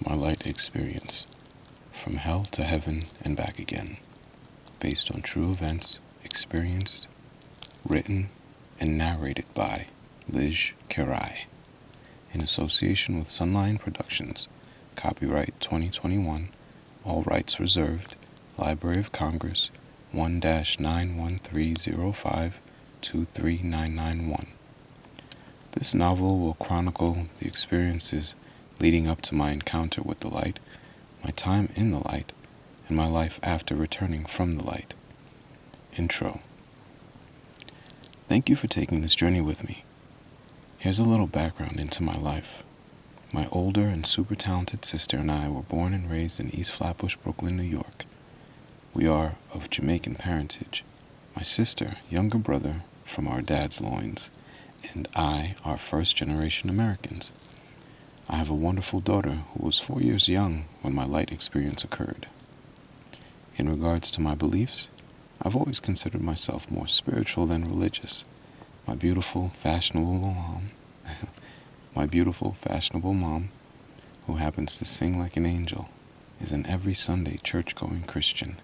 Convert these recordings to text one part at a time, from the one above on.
My Light Experience, From Hell to Heaven and Back Again, based on true events experienced, written, and narrated by LiJ KERAi, in association with SunLionProdz, copyright 2021, all rights reserved, Library of Congress, 1-91305-23991. This novel will chronicle the experiences leading up to my encounter with the light, my time in the light, and my life after returning from the light. Intro. Thank you for taking this journey with me. Here's a little background into my life. My older and super talented sister and I were born and raised in East Flatbush, Brooklyn, New York. We are of Jamaican parentage. My sister, younger brother from our dad's loins, and I are first-generation Americans. I have a wonderful daughter who was 4 years young when my light experience occurred. In regards to my beliefs, I've always considered myself more spiritual than religious. My beautiful, fashionable mom, who happens to sing like an angel, is an every Sunday church-going Christian.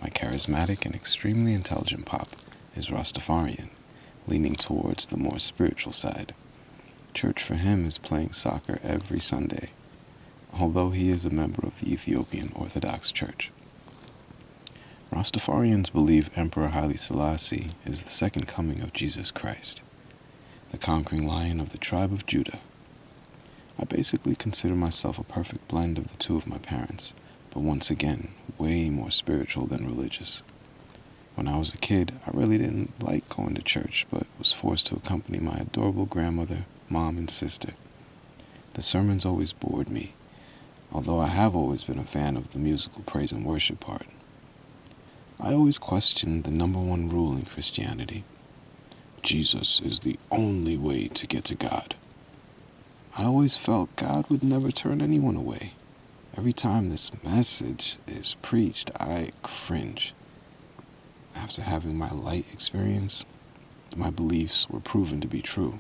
My charismatic and extremely intelligent pop is Rastafarian, leaning towards the more spiritual side. Church for him is playing soccer every Sunday, although he is a member of the Ethiopian Orthodox Church. Rastafarians believe Emperor Haile Selassie is the second coming of Jesus Christ, the conquering lion of the tribe of Judah. I basically consider myself a perfect blend of the two of my parents, but once again, way more spiritual than religious. When I was a kid, I really didn't like going to church, but was forced to accompany my adorable grandmother, mom, and sister. The sermons always bored me, although I have always been a fan of the musical praise and worship part. I always questioned the number one rule in Christianity. Jesus is the only way to get to God. I always felt God would never turn anyone away. Every time this message is preached, I cringe. After having my light experience, my beliefs were proven to be true.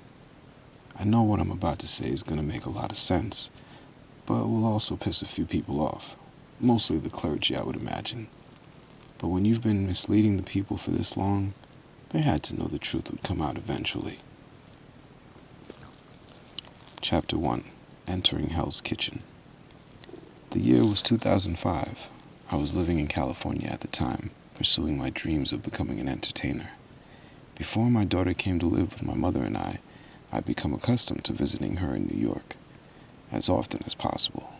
I know what I'm about to say is going to make a lot of sense, but will also piss a few people off, mostly the clergy, I would imagine. But when you've been misleading the people for this long, they had to know the truth would come out eventually. Chapter 1. Entering Hell's Kitchen. The year was 2005. I was living in California at the time, pursuing my dreams of becoming an entertainer. Before my daughter came to live with my mother and I'd become accustomed to visiting her in New York, as often as possible.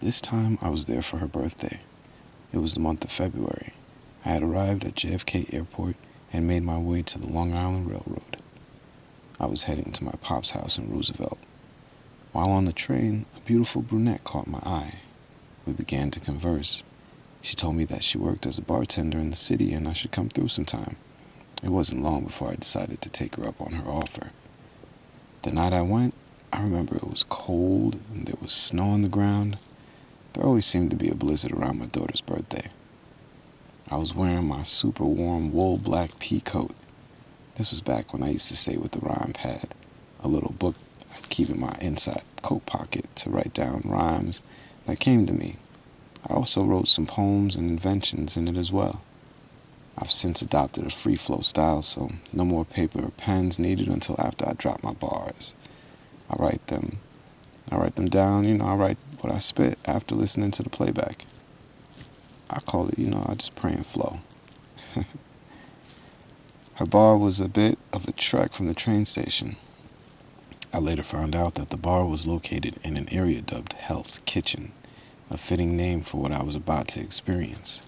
This time I was there for her birthday. It was the month of February. I had arrived at JFK Airport and made my way to the Long Island Railroad. I was heading to my pop's house in Roosevelt. While on the train, a beautiful brunette caught my eye. We began to converse. She told me that she worked as a bartender in the city and I should come through sometime. It wasn't long before I decided to take her up on her offer. The night I went, I remember it was cold and there was snow on the ground. There always seemed to be a blizzard around my daughter's birthday. I was wearing my super warm wool black pea coat. This was back when I used to stay with the rhyme pad, a little book I'd keep in my inside coat pocket to write down rhymes that came to me. I also wrote some poems and inventions in it as well. I've since adopted a free flow style, so no more paper or pens needed until after I drop my bars. I write them down, I write what I spit after listening to the playback. I call it, I just pray and flow. Her bar was a bit of a trek from the train station. I later found out that the bar was located in an area dubbed Hell's Kitchen, a fitting name for what I was about to experience.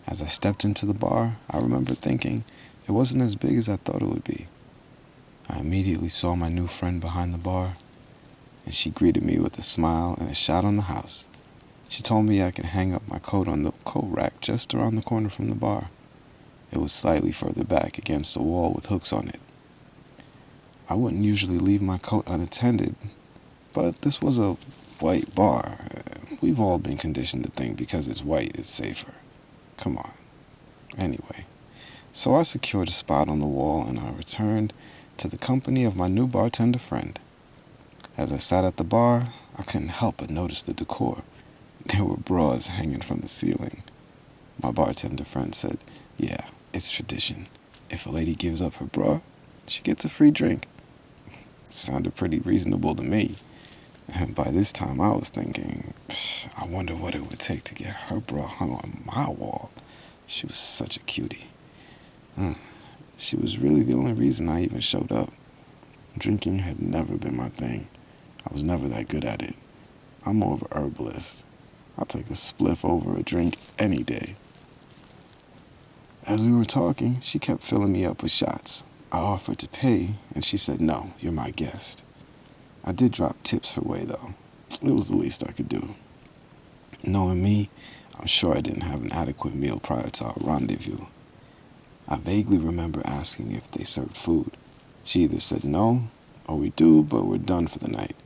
As I stepped into the bar, I remember thinking it wasn't as big as I thought it would be. I immediately saw my new friend behind the bar, and she greeted me with a smile and a shot on the house. She told me I could hang up my coat on the coat rack just around the corner from the bar. It was slightly further back against a wall with hooks on it. I wouldn't usually leave my coat unattended, but this was a white bar. We've all been conditioned to think because it's white, it's safer. Come on. Anyway, so I secured a spot on the wall and I returned to the company of my new bartender friend. As I sat at the bar, I couldn't help but notice the decor. There were bras hanging from the ceiling. My bartender friend said, "Yeah, it's tradition. If a lady gives up her bra, she gets a free drink." Sounded pretty reasonable to me. And by this time I was thinking, I wonder what it would take to get her bra hung on my wall. She was such a cutie. She was really the only reason I even showed up. Drinking had never been my thing. I was never that good at it. I'm more of a herbalist. I'll take a spliff over a drink any day. As we were talking, she kept filling me up with shots. I offered to pay, and she said, "No, you're my guest." I did drop tips her way, though. It was the least I could do. Knowing me, I'm sure I didn't have an adequate meal prior to our rendezvous. I vaguely remember asking if they served food. She either said no, or we do, but we're done for the night.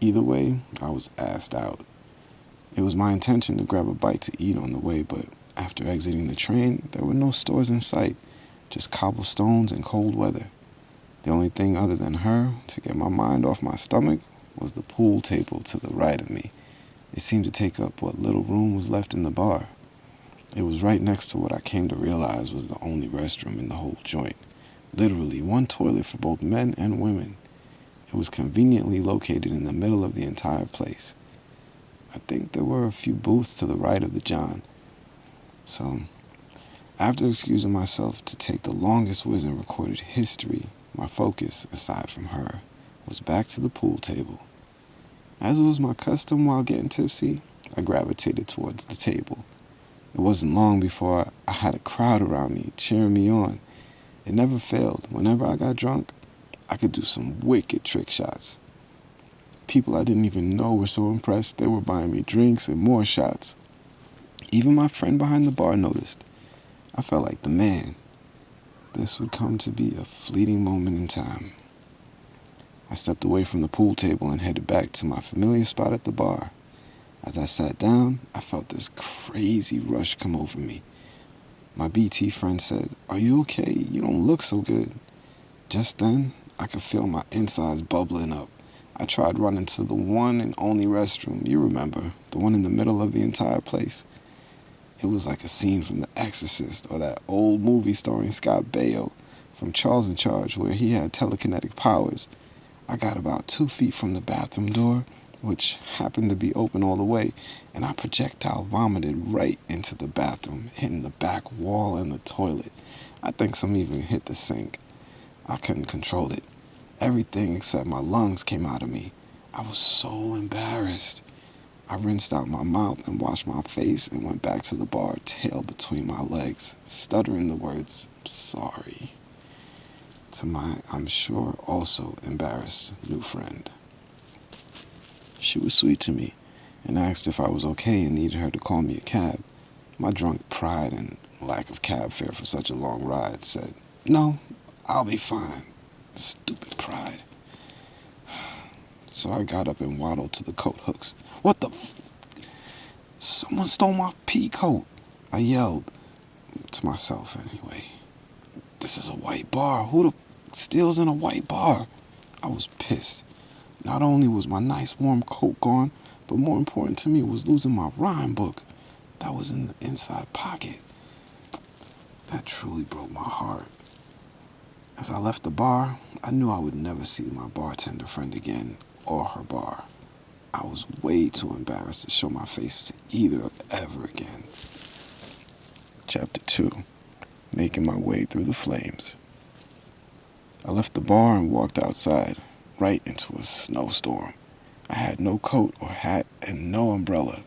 Either way, I was asked out. It was my intention to grab a bite to eat on the way, but after exiting the train, there were no stores in sight, just cobblestones and cold weather. The only thing other than her to get my mind off my stomach was the pool table to the right of me. It seemed to take up what little room was left in the bar. It was right next to what I came to realize was the only restroom in the whole joint. Literally one toilet for both men and women. It was conveniently located in the middle of the entire place. I think there were a few booths to the right of the john. So, after excusing myself to take the longest whiz in recorded history, my focus, aside from her, was back to the pool table. As was my custom while getting tipsy, I gravitated towards the table. It wasn't long before I had a crowd around me cheering me on. It never failed. Whenever I got drunk, I could do some wicked trick shots. People I didn't even know were so impressed they were buying me drinks and more shots. Even my friend behind the bar noticed. I felt like the man. This would come to be a fleeting moment in time. I stepped away from the pool table and headed back to my familiar spot at the bar. As I sat down, I felt this crazy rush come over me. My BT friend said, "Are you okay? You don't look so good." Just then, I could feel my insides bubbling up. I tried running to the one and only restroom, you remember, the one in the middle of the entire place. It was like a scene from The Exorcist or that old movie starring Scott Baio from Charles in Charge where he had telekinetic powers. I got about 2 feet from the bathroom door, which happened to be open all the way, and I projectile vomited right into the bathroom, hitting the back wall and the toilet. I think some even hit the sink. I couldn't control it. Everything except my lungs came out of me. I was so embarrassed. I rinsed out my mouth and washed my face and went back to the bar, tail between my legs, stuttering the words, "sorry," to my, I'm sure, also embarrassed new friend. She was sweet to me and asked if I was okay and needed her to call me a cab. My drunk pride and lack of cab fare for such a long ride said, "No, I'll be fine." Stupid pride. So I got up and waddled to the coat hooks. "What the Someone stole my pea coat," I yelled. To myself, anyway. This is a white bar. Who the steals in a white bar? I was pissed. Not only was my nice warm coat gone, but more important to me was losing my rhyme book. That was in the inside pocket. That truly broke my heart. As I left the bar, I knew I would never see my bartender friend again, or her bar. I was way too embarrassed to show my face to either ever again. Chapter 2. Making my way through the flames. I left the bar and walked outside, right into a snowstorm. I had no coat or hat and no umbrella.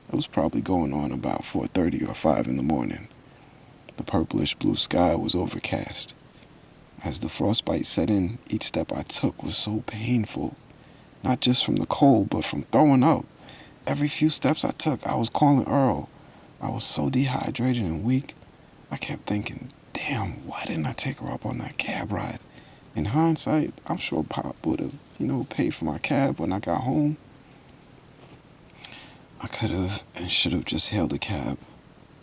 It was probably going on about 4:30 or 5 in the morning. The purplish blue sky was overcast. As the frostbite set in, each step I took was so painful. Not just from the cold, but from throwing up. Every few steps I took, I was calling Earl. I was so dehydrated and weak. I kept thinking, damn, why didn't I take her up on that cab ride? In hindsight, I'm sure Pop would have, paid for my cab when I got home. I could have and should have just hailed a cab.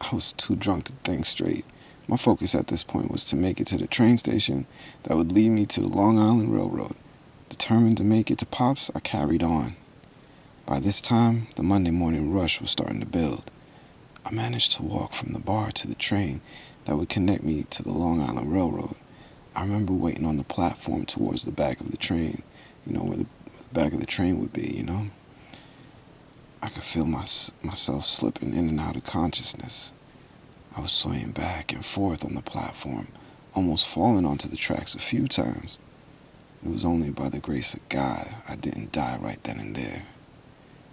I was too drunk to think straight. My focus at this point was to make it to the train station that would lead me to the Long Island Railroad. Determined to make it to Pop's, I carried on. By this time, the Monday morning rush was starting to build. I managed to walk from the bar to the train that would connect me to the Long Island Railroad. I remember waiting on the platform towards the back of the train, where the back of the train would be. I could feel myself slipping in and out of consciousness. I was swaying back and forth on the platform, almost falling onto the tracks a few times. It was only by the grace of God I didn't die right then and there.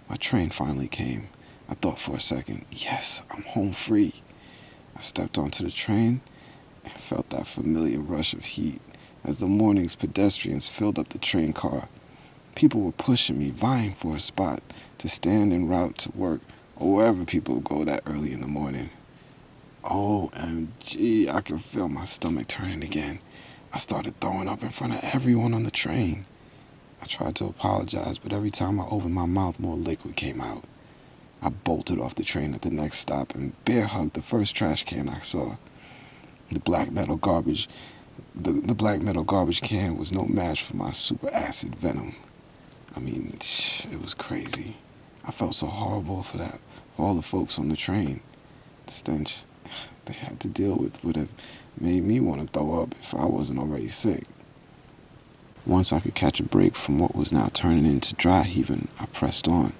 My train finally came. I thought for a second, yes, I'm home free. I stepped onto the train and felt that familiar rush of heat as the morning's pedestrians filled up the train car. People were pushing me, vying for a spot to stand en route to work or wherever people go that early in the morning. OMG, I could feel my stomach turning again. I started throwing up in front of everyone on the train. I tried to apologize, but every time I opened my mouth, more liquid came out. I bolted off the train at the next stop and bear hugged the first trash can I saw. The black metal garbage can was no match for my super acid venom. It was crazy. I felt so horrible for all the folks on the train. The stench they had to deal with would have made me want to throw up if I wasn't already sick. Once I could catch a break from what was now turning into dry heaving, I pressed on.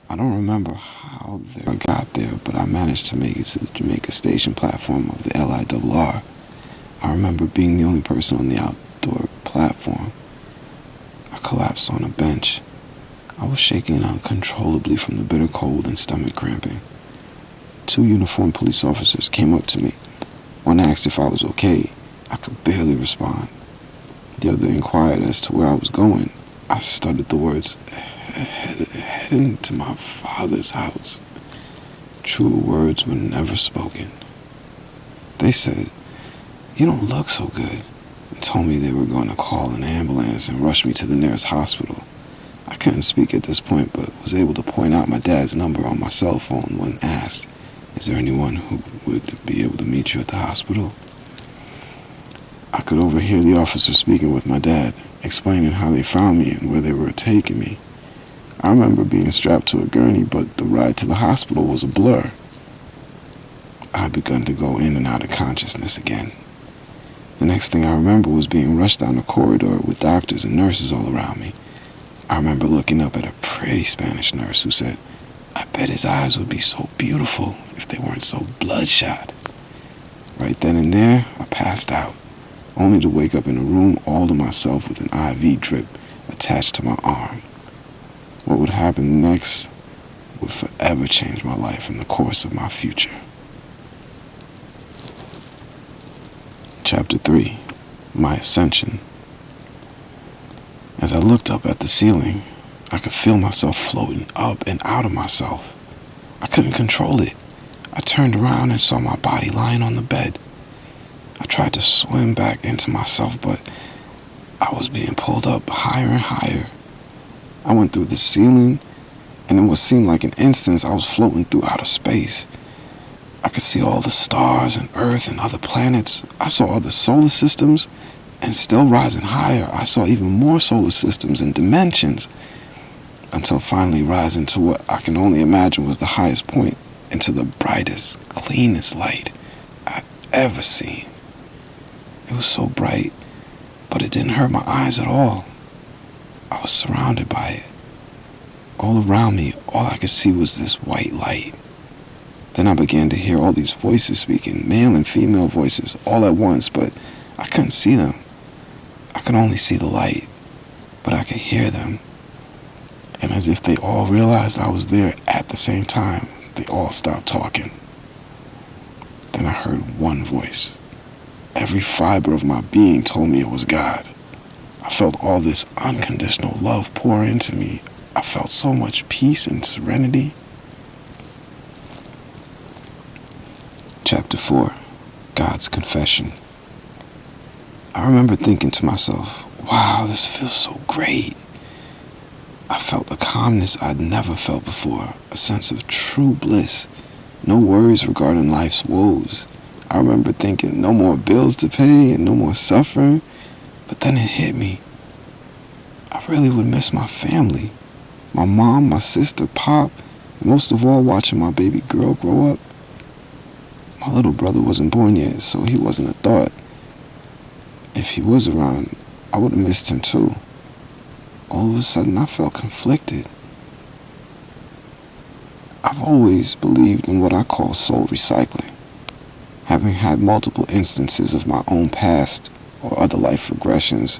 I don't remember how I got there, but I managed to make it to the Jamaica Station platform of the LiRR. I remember being the only person on the outdoor platform. I collapsed on a bench. I was shaking uncontrollably from the bitter cold and stomach cramping. 2 uniformed police officers came up to me. One asked if I was okay. I could barely respond. The other inquired as to where I was going. I stuttered the words, heading to my father's house. True words were never spoken. They said, "You don't look so good," and told me they were going to call an ambulance and rush me to the nearest hospital. I couldn't speak at this point, but was able to point out my dad's number on my cell phone when asked, "Is there anyone who would be able to meet you at the hospital?" I could overhear the officer speaking with my dad, explaining how they found me and where they were taking me. I remember being strapped to a gurney, but the ride to the hospital was a blur. I had begun to go in and out of consciousness again. The next thing I remember was being rushed down a corridor with doctors and nurses all around me. I remember looking up at a pretty Spanish nurse who said, "I bet his eyes would be so beautiful if they weren't so bloodshot." Right then and there, I passed out, only to wake up in a room all to myself with an IV drip attached to my arm. What would happen next would forever change my life and the course of my future. Chapter 3, My Ascension. As I looked up at the ceiling, I could feel myself floating up and out of myself. I couldn't control it. I turned around and saw my body lying on the bed. I tried to swim back into myself, but I was being pulled up higher and higher. I went through the ceiling, and in what seemed like an instant, I was floating through outer space. I could see all the stars and Earth and other planets. I saw other solar systems, and still rising higher, I saw even more solar systems and dimensions, until finally rising to what I can only imagine was the highest point, into the brightest, cleanest light I'd ever seen. It was so bright, but it didn't hurt my eyes at all. I was surrounded by it. All around me, all I could see was this white light. Then I began to hear all these voices speaking, male and female voices, all at once, but I couldn't see them. I could only see the light, but I could hear them. And as if they all realized I was there at the same time, they all stopped talking. Then I heard one voice. Every fiber of my being told me it was God. I felt all this unconditional love pour into me. I felt so much peace and serenity. Chapter 4, God's Confession. I remember thinking to myself, wow, this feels so great. I felt a calmness I'd never felt before, a sense of true bliss, no worries regarding life's woes. I remember thinking no more bills to pay and no more suffering, but then it hit me. I really would miss my family. my mom, my sister, Pop, and most of all, watching my baby girl grow up. My little brother wasn't born yet, so he wasn't a thought. If he was around, I would have missed him too. All of a sudden, I felt conflicted. I've always believed in what I call soul recycling, having had multiple instances of my own past or other life regressions.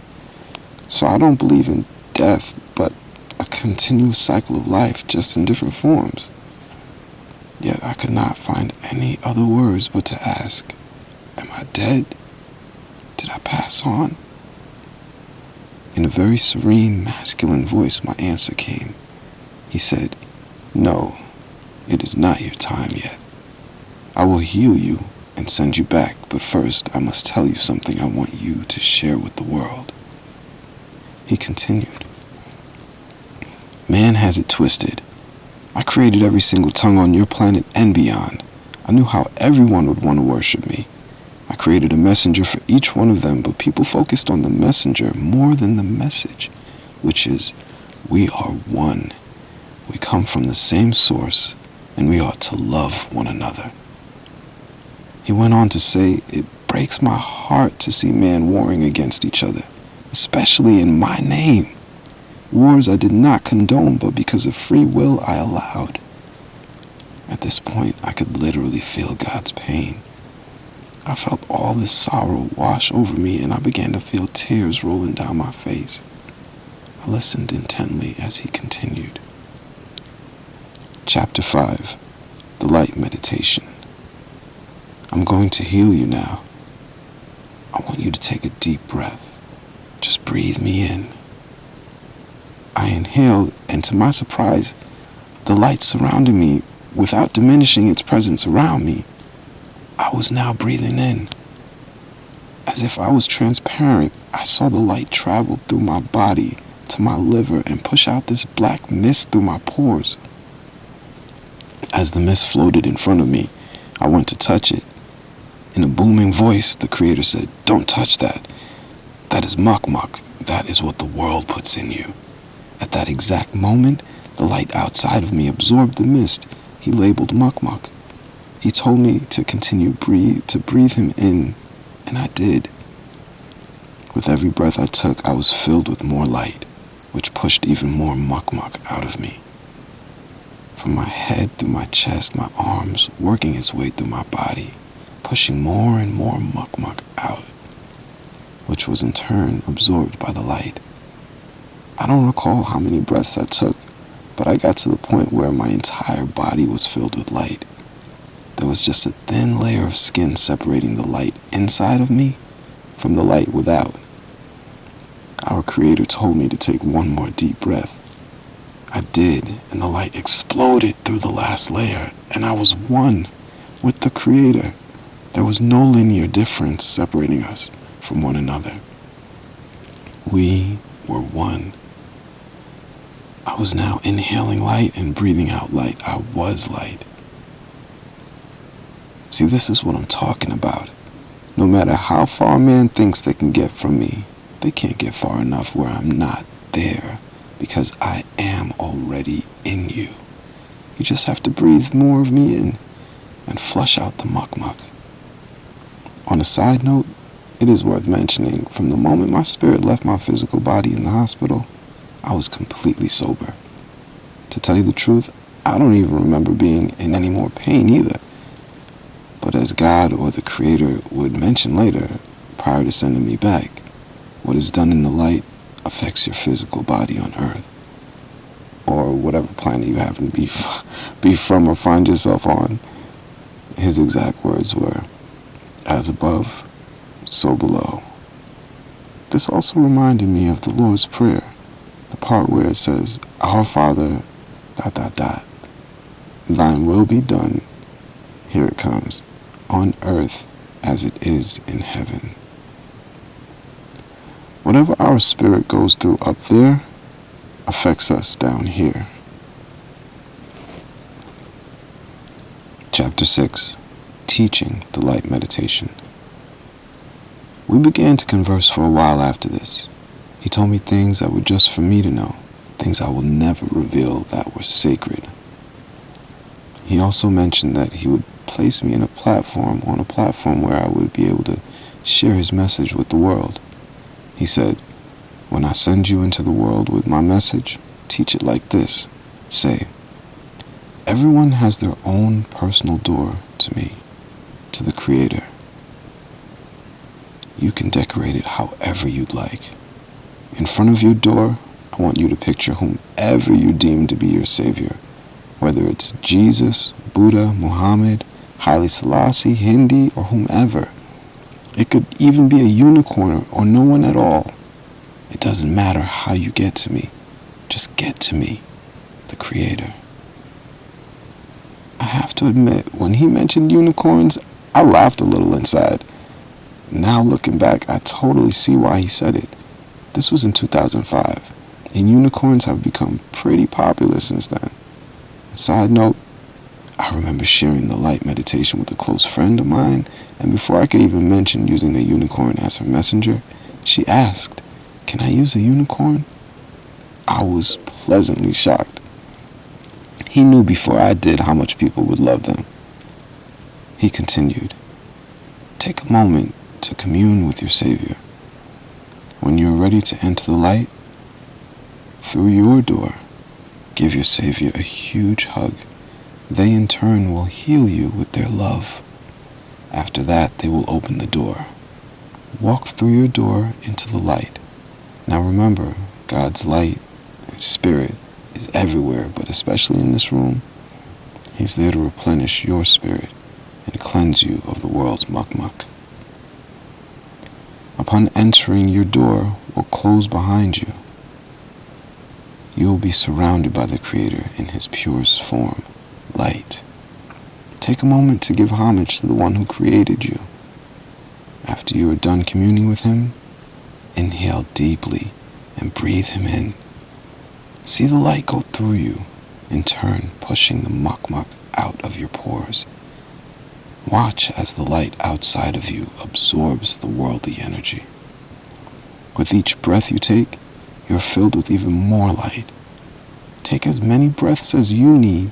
So I don't believe in death, but a continuous cycle of life, just in different forms. Yet I could not find any other words but to ask, am I dead? Did I pass on? In a very serene, masculine voice, my answer came. He said, no, it is not your time yet. I will heal you and send you back, but first I must tell you something I want you to share with the world. He continued, man has it twisted. I created every single tongue on your planet and beyond. I knew how everyone would want to worship me. I created a messenger for each one of them, but people focused on the messenger more than the message, which is, we are one. We come from the same source, and we ought to love one another. He went on to say, it breaks my heart to see man warring against each other, especially in my name. Wars I did not condone, but because of free will I allowed. At this point, I could literally feel God's pain. I felt all this sorrow wash over me, and I began to feel tears rolling down my face. I listened intently as he continued. Chapter 5, The Light Meditation. I'm going to heal you now. I want you to take a deep breath. Just breathe me in. I inhaled, and to my surprise, the light surrounded me, without diminishing its presence around me, I was now breathing in. As if I was transparent, I saw the light travel through my body to my liver and push out this black mist through my pores. As the mist floated in front of me, I went to touch it. In a booming voice, the Creator said, don't touch that. That is muck. That is what the world puts in you. At that exact moment, the light outside of me absorbed the mist he labeled muck. He told me to continue to breathe him in, and I did. With every breath I took, I was filled with more light, which pushed even more muck out of me. From my head through my chest, my arms working its way through my body, pushing more and more muck out, which was in turn absorbed by the light. I don't recall how many breaths I took, but I got to the point where my entire body was filled with light. There was just a thin layer of skin separating the light inside of me from the light without. Our Creator told me to take one more deep breath. I did, and the light exploded through the last layer, and I was one with the Creator. There was no linear difference separating us from one another. We were one. I was now inhaling light and breathing out light. I was light. See, this is what I'm talking about. No matter how far man thinks they can get from me, they can't get far enough where I'm not there, because I am already in you. You just have to breathe more of me in and flush out the muck. On a side note, it is worth mentioning, from the moment my spirit left my physical body in the hospital, I was completely sober. To tell you the truth, I don't even remember being in any more pain either. But as God or the Creator would mention later, prior to sending me back, what is done in the light affects your physical body on Earth, or whatever planet you happen to be from or find yourself on. His exact words were, as above, so below. This also reminded me of the Lord's Prayer, the part where it says, Our Father, ... Thine will be done, here it comes, on earth as it is in heaven. Whatever our spirit goes through up there affects us down here. Chapter 6, Teaching the Light Meditation. We began to converse for a while after this. He told me things that were just for me to know, things I will never reveal that were sacred. He also mentioned that he would place me on a platform where I would be able to share his message with the world. He said, "When I send you into the world with my message, teach it like this. Say, everyone has their own personal door to me, to the Creator. You can decorate it however you'd like. In front of your door, I want you to picture whomever you deem to be your Savior, whether it's Jesus, Buddha, Muhammad, Haile Selassie, Hindi, or whomever. It could even be a unicorn or no one at all. It doesn't matter how you get to me. Just get to me, the Creator." I have to admit, when he mentioned unicorns, I laughed a little inside. Now looking back, I totally see why he said it. This was in 2005, and unicorns have become pretty popular since then. Side note, I remember sharing the light meditation with a close friend of mine, and before I could even mention using a unicorn as her messenger, she asked, "Can I use a unicorn?" I was pleasantly shocked. He knew before I did how much people would love them. He continued, "Take a moment to commune with your Savior. When you're ready to enter the light, through your door, give your Savior a huge hug. They in turn will heal you with their love. After that, they will open the door. Walk through your door into the light. Now remember, God's light and spirit is everywhere, but especially in this room. He's there to replenish your spirit and cleanse you of the world's muck-muck. Upon entering, your door will close behind you. You will be surrounded by the Creator in His purest form, light. Take a moment to give homage to the one who created you. After you are done communing with Him, inhale deeply and breathe Him in. See the light go through you, in turn pushing the muck-muck out of your pores. Watch as the light outside of you absorbs the worldly energy. With each breath you take, you're filled with even more light. Take as many breaths as you need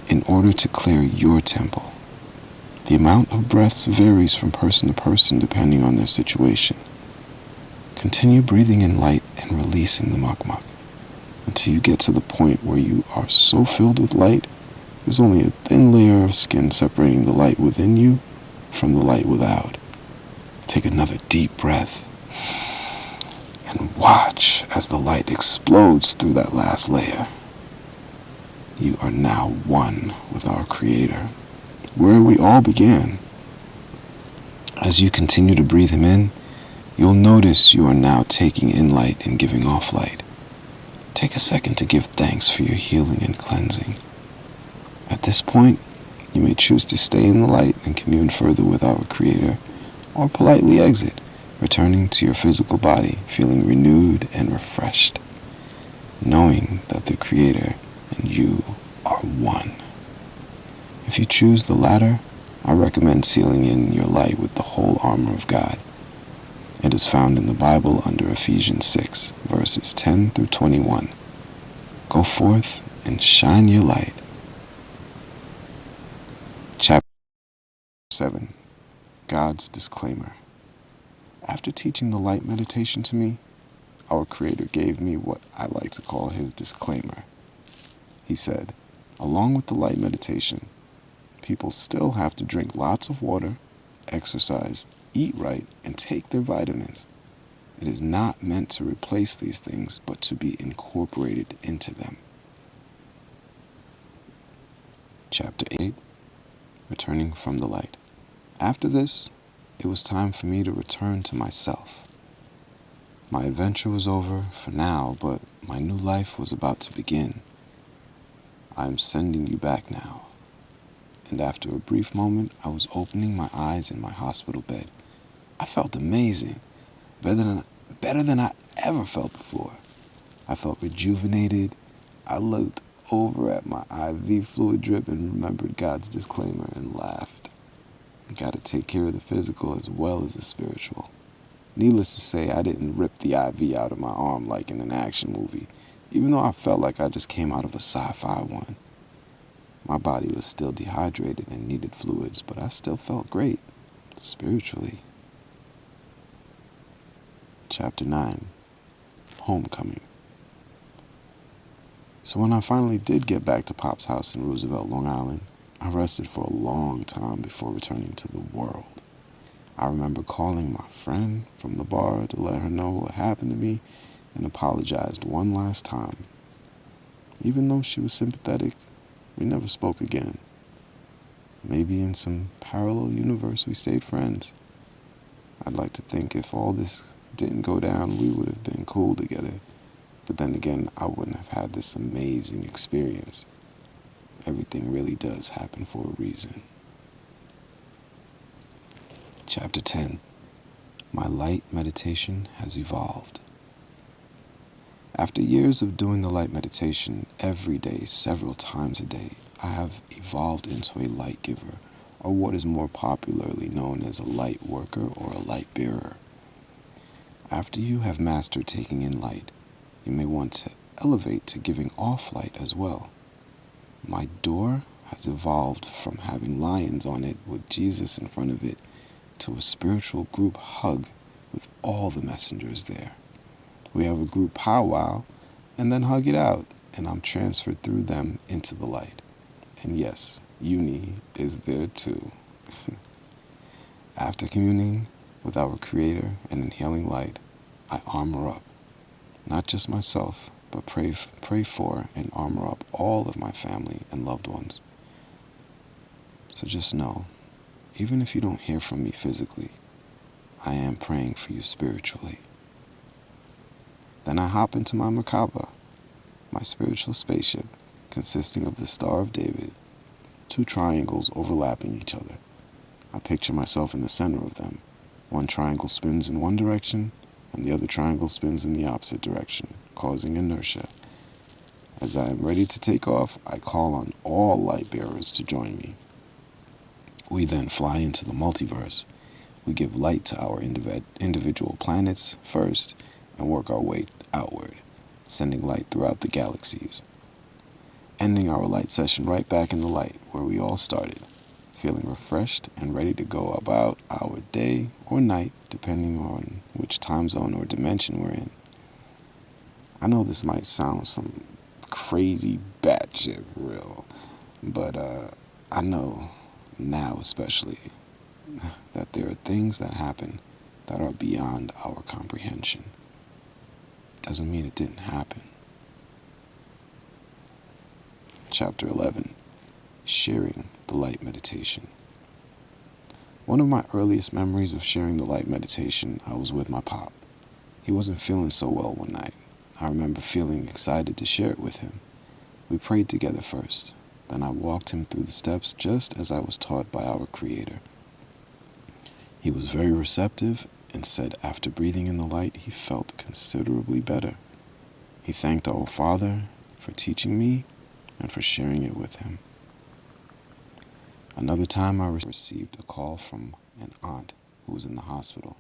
in order to clear your temple. The amount of breaths varies from person to person depending on their situation. Continue breathing in light and releasing the muck-muck until you get to the point where you are so filled with light, there's only a thin layer of skin separating the light within you from the light without. Take another deep breath and watch as the light explodes through that last layer. You are now one with our Creator, where we all began. As you continue to breathe Him in, you'll notice you are now taking in light and giving off light. Take a second to give thanks for your healing and cleansing. At this point, you may choose to stay in the light and commune further with our Creator, or politely exit, returning to your physical body feeling renewed and refreshed, knowing that the Creator and you are one. If you choose the latter, I recommend sealing in your light with the whole armor of God. It is found in the Bible under Ephesians 6, verses 10 through 21. Go forth and shine your light. Chapter 7. God's Disclaimer. After teaching the light meditation to me, our Creator gave me what I like to call His disclaimer. He said, along with the light meditation, people still have to drink lots of water, exercise, eat right, and take their vitamins. It is not meant to replace these things, but to be incorporated into them. Chapter 8. Returning from the light. After this, it was time for me to return to myself. My adventure was over for now, but my new life was about to begin. I am sending you back now. And after a brief moment, I was opening my eyes in my hospital bed. I felt amazing, better than I ever felt before. I felt rejuvenated. I looked over at my IV fluid drip and remembered God's disclaimer and laughed. I gotta take care of the physical as well as the spiritual. Needless to say, I didn't rip the IV out of my arm like in an action movie. Even though I felt like I just came out of a sci-fi one. My body was still dehydrated and needed fluids, but I still felt great, spiritually. Chapter 9, Homecoming. So when I finally did get back to Pop's house in Roosevelt, Long Island, I rested for a long time before returning to the world. I remember calling my friend from the bar to let her know what happened to me and apologized one last time. Even though she was sympathetic, we never spoke again. Maybe in some parallel universe we stayed friends. I'd like to think if all this didn't go down, we would have been cool together. But then again, I wouldn't have had this amazing experience. Everything really does happen for a reason. Chapter 10. My light meditation has evolved. After years of doing the light meditation every day, several times a day, I have evolved into a light giver, or what is more popularly known as a light worker or a light bearer. After you have mastered taking in light, you may want to elevate to giving off light as well. My door has evolved from having lions on it with Jesus in front of it to a spiritual group hug with all the messengers there. We have a group powwow and then hug it out, and I'm transferred through them into the light. And yes, Uni is there too. After communing with our Creator and inhaling light, I armor up. Not just myself, but pray for and armor up all of my family and loved ones. So just know, even if you don't hear from me physically, I am praying for you spiritually. Then I hop into my Merkaba, my spiritual spaceship, consisting of the Star of David, 2 triangles overlapping each other. I picture myself in the center of them. One triangle spins in one direction, and the other triangle spins in the opposite direction, causing inertia. As I am ready to take off, I call on all light bearers to join me. We then fly into the multiverse. We give light to our individual planets first and work our way outward, sending light throughout the galaxies. Ending our light session right back in the light where we all started, feeling refreshed and ready to go about our day or night, depending on which time zone or dimension we're in. I know this might sound some crazy batshit real, but I know now especially that there are things that happen that are beyond our comprehension. Doesn't mean it didn't happen. Chapter 11. Sharing the light meditation. One of my earliest memories of sharing the light meditation, I was with my pop. He wasn't feeling so well one night. I remember feeling excited to share it with him. We prayed together first. Then I walked him through the steps just as I was taught by our Creator. He was very receptive and said after breathing in the light, he felt considerably better. He thanked our Father for teaching me and for sharing it with him. Another time I received a call from an aunt who was in the hospital.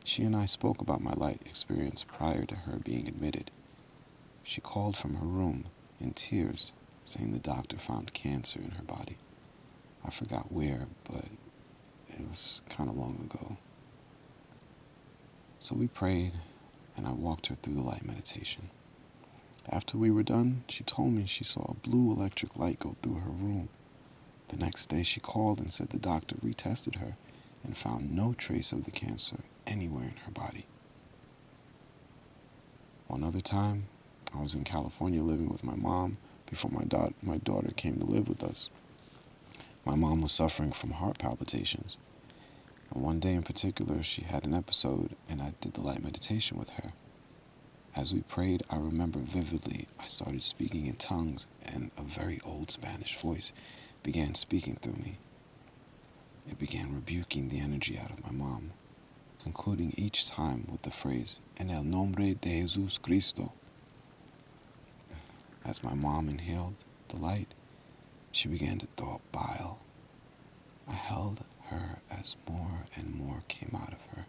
She and I spoke about my light experience prior to her being admitted. She called from her room in tears, saying the doctor found cancer in her body. I forgot where, but it was kind of long ago. So we prayed, and I walked her through the light meditation. After we were done, she told me she saw a blue electric light go through her room. The next day she called and said the doctor retested her and found no trace of the cancer anywhere in her body. One other time, I was in California living with my mom before my daughter came to live with us. My mom was suffering from heart palpitations. And one day in particular, she had an episode and I did the light meditation with her. As we prayed, I remember vividly, I started speaking in tongues and a very old Spanish voice began speaking through me. It began rebuking the energy out of my mom, concluding each time with the phrase, "En el nombre de Jesus Cristo." As my mom inhaled the light, she began to throw up bile. I held her as more and more came out of her.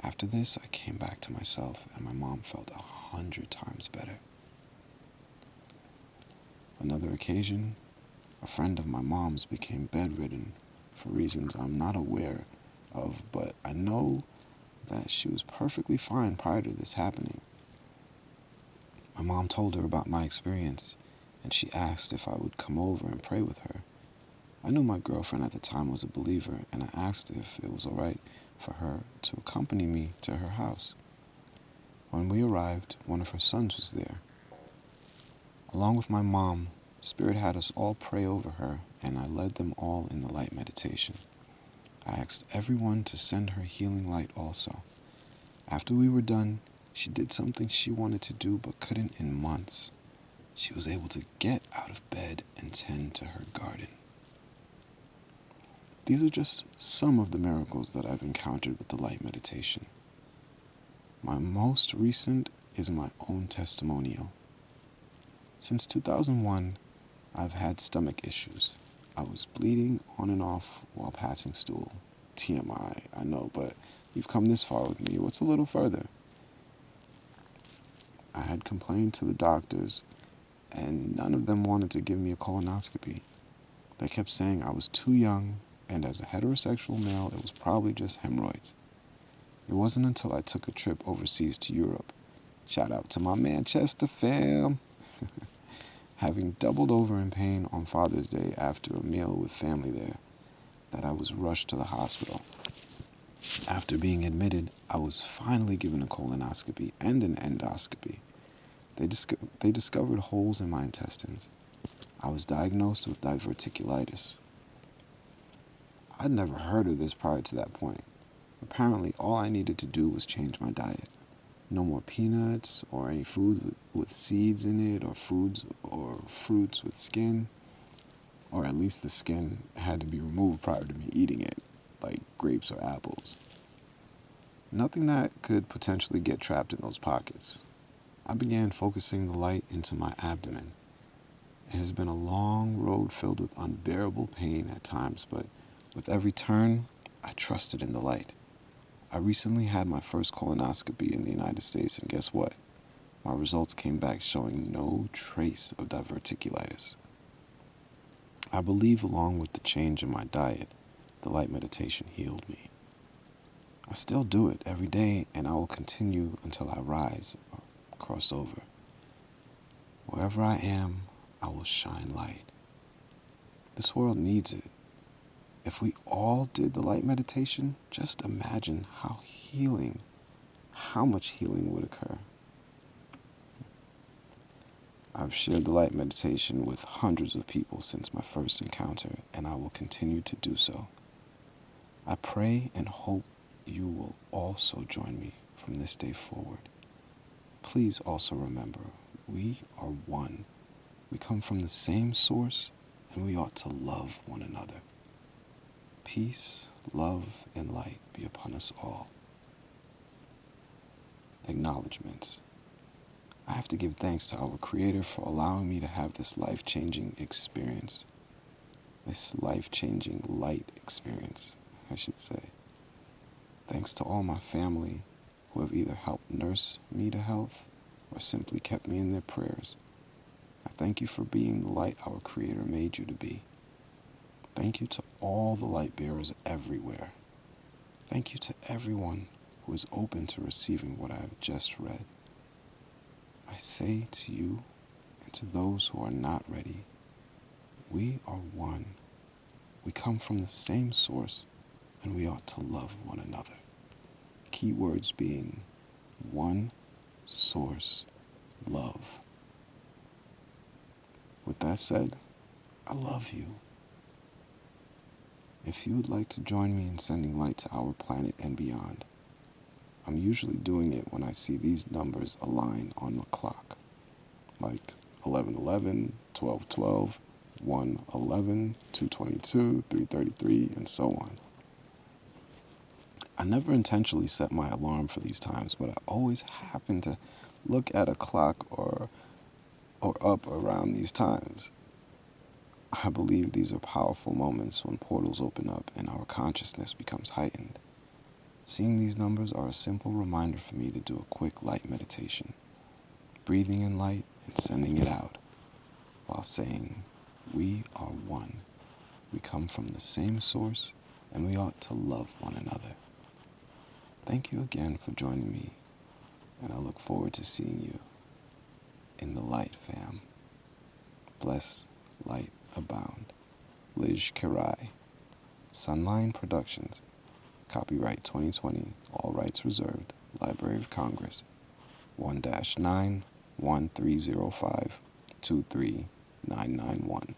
After this, I came back to myself and my mom felt 100 times better. Another occasion, a friend of my mom's became bedridden for reasons I'm not aware of, but I know that she was perfectly fine prior to this happening. My mom told her about my experience, and she asked if I would come over and pray with her. I knew my girlfriend at the time was a believer, and I asked if it was all right for her to accompany me to her house. When we arrived, one of her sons was there. Along with my mom, Spirit had us all pray over her, and I led them all in the light meditation. I asked everyone to send her healing light also. After we were done, she did something she wanted to do but couldn't in months. She was able to get out of bed and tend to her garden. These are just some of the miracles that I've encountered with the light meditation. My most recent is my own testimonial. Since 2001, I've had stomach issues. I was bleeding on and off while passing stool. TMI, I know, but you've come this far with me. What's a little further? I had complained to the doctors, and none of them wanted to give me a colonoscopy. They kept saying I was too young, and as a heterosexual male, it was probably just hemorrhoids. It wasn't until I took a trip overseas to Europe, shout out to my Manchester fam, having doubled over in pain on Father's Day after a meal with family there, that I was rushed to the hospital. After being admitted, I was finally given a colonoscopy and an endoscopy. They discovered holes in my intestines. I was diagnosed with diverticulitis. I'd never heard of this prior to that point. Apparently, all I needed to do was change my diet. No more peanuts or any food with seeds in it, or foods or fruits with skin, or at least the skin had to be removed prior to me eating it, like grapes or apples. Nothing that could potentially get trapped in those pockets. I began focusing the light into my abdomen. It has been a long road filled with unbearable pain at times, but with every turn, I trusted in the light. I recently had my first colonoscopy in the United States, and guess what? My results came back showing no trace of diverticulitis. I believe along with the change in my diet, the light meditation healed me. I still do it every day, and I will continue until I rise or cross over. Wherever I am, I will shine light. This world needs it. If we all did the light meditation, just imagine how much healing would occur. I've shared the light meditation with hundreds of people since my first encounter, and I will continue to do so. I pray and hope you will also join me from this day forward. Please also remember, we are one. We come from the same source, and we ought to love one another. Peace, love, and light be upon us all. Acknowledgements. I have to give thanks to our Creator for allowing me to have this life-changing experience. This life-changing light experience, I should say. Thanks to all my family who have either helped nurse me to health or simply kept me in their prayers. I thank you for being the light our Creator made you to be. Thank you to all the light bearers everywhere. Thank you to everyone who is open to receiving what I have just read. I say to you and to those who are not ready, we are one. We come from the same source, and we ought to love one another. Key words being one, source, love. With that said, I love you. If you would like to join me in sending light to our planet and beyond, I'm usually doing it when I see these numbers align on the clock, like 11:11, 12:12, 1:11, 2:22, 3:33, and so on. I never intentionally set my alarm for these times, but I always happen to look at a clock or up around these times. I believe these are powerful moments when portals open up and our consciousness becomes heightened. Seeing these numbers are a simple reminder for me to do a quick light meditation, breathing in light and sending it out. while saying, we are one. We come from the same source, and we ought to love one another. Thank you again for joining me, and I look forward to seeing you in the light, fam. Bless, light, abound. LiJ KERAi. SunLionProdz. Copyright 2020. All rights reserved. Library of Congress. 1-9-1305-23991.